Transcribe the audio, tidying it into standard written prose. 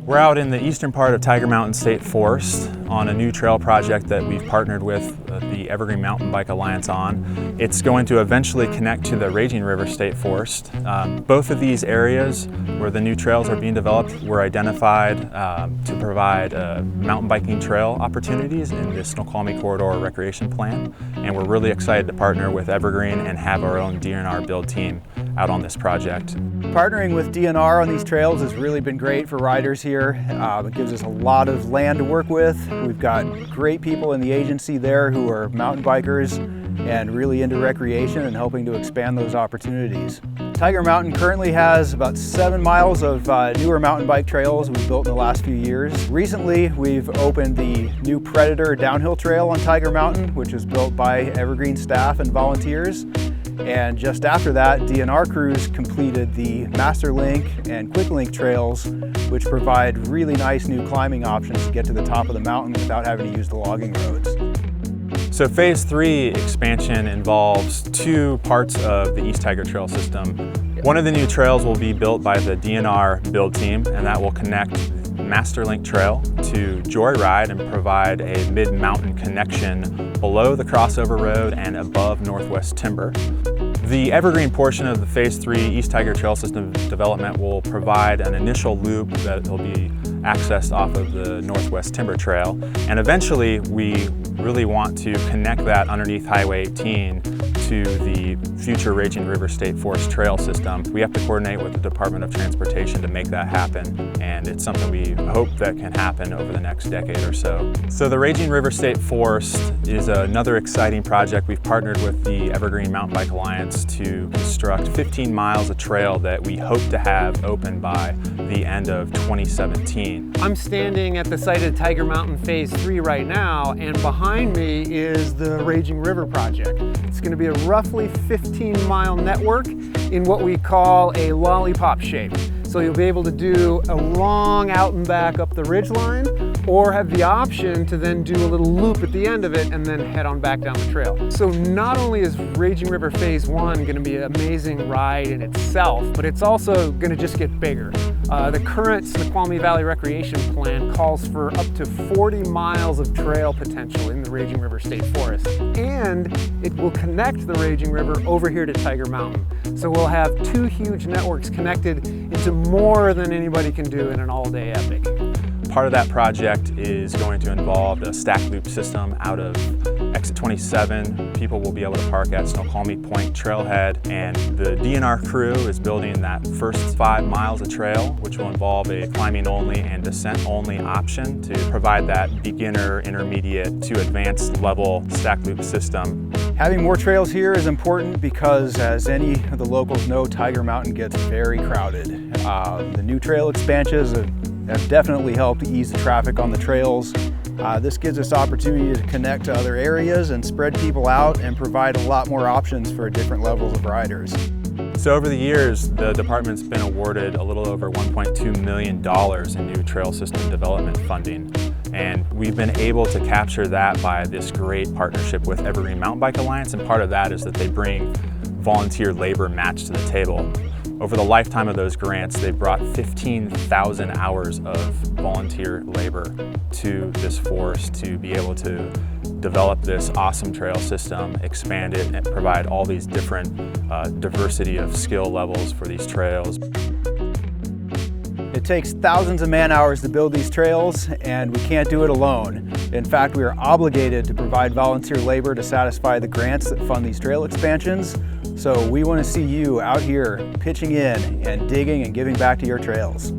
We're out in the eastern part of Tiger Mountain State Forest on a new trail project that we've partnered with the Evergreen Mountain Bike Alliance on. It's going to eventually connect to the Raging River State Forest. Both of these areas where the new trails are being developed were identified to provide mountain biking trail opportunities in the Snoqualmie Corridor Recreation Plan. And we're really excited to partner with Evergreen and have our own DNR build team out on this project. Partnering with DNR on these trails has really been great for riders here. It gives us a lot of land to work with. We've got great people in the agency there who are mountain bikers and really into recreation and helping to expand those opportunities. Tiger Mountain currently has about 7 miles of newer mountain bike trails we've built in the last few years. Recently, we've opened the new Predator downhill trail on Tiger Mountain, which was built by Evergreen staff and volunteers. And just after that, DNR crews completed the Master Link and Quick Link trails, which provide really nice new climbing options to get to the top of the mountain without having to use the logging roads. So Phase 3 expansion involves 2 parts of the East Tiger Trail system. One of the new trails will be built by the DNR build team, and that will connect Master Link Trail to Joyride and provide a mid-mountain connection below the crossover road and above Northwest Timber. The Evergreen portion of the Phase 3 East Tiger Trail system development will provide an initial loop that will be accessed off of the Northwest Timber Trail. And eventually, we really want to connect that underneath Highway 18 to the future Raging River State Forest Trail system. We have to coordinate with the Department of Transportation to make that happen, and it's something we hope that can happen over the next decade or so. So the Raging River State Forest is another exciting project. We've partnered with the Evergreen Mountain Bike Alliance to construct 15 miles of trail that we hope to have open by the end of 2017. I'm standing at the site of Tiger Mountain Phase 3 right now, and behind me is the Raging River project. It's going to be a roughly 15-mile network in what we call a lollipop shape. So you'll be able to do a long out and back up the ridgeline, or have the option to then do a little loop at the end of it and then head on back down the trail. So not only is Raging River Phase 1 going to be an amazing ride in itself, but it's also going to just get bigger. The current Snoqualmie Valley Recreation Plan calls for up to 40 miles of trail potential in the Raging River State Forest. And it will connect the Raging River over here to Tiger Mountain. So we'll have 2 huge networks connected into more than anybody can do in an all-day epic. Part of that project is going to involve a stack loop system out of exit 27. People will be able to park at Snoqualmie Point Trailhead, and the DNR crew is building that first 5 miles of trail, which will involve a climbing only and descent only option to provide that beginner, intermediate to advanced level stack loop system. Having more trails here is important because, as any of the locals know, Tiger Mountain gets very crowded. The new trail expansions have definitely helped ease the traffic on the trails. This gives us opportunity to connect to other areas and spread people out and provide a lot more options for different levels of riders. So over the years, the department's been awarded a little over $1.2 million in new trail system development funding. And we've been able to capture that by this great partnership with Evergreen Mountain Bike Alliance, and part of that is that they bring volunteer labor matched to the table. Over the lifetime of those grants, they've brought 15,000 hours of volunteer labor to this forest to be able to develop this awesome trail system, expand it, and provide all these different diversity of skill levels for these trails. It takes thousands of man-hours to build these trails, and we can't do it alone. In fact, we are obligated to provide volunteer labor to satisfy the grants that fund these trail expansions. So we want to see you out here pitching in and digging and giving back to your trails.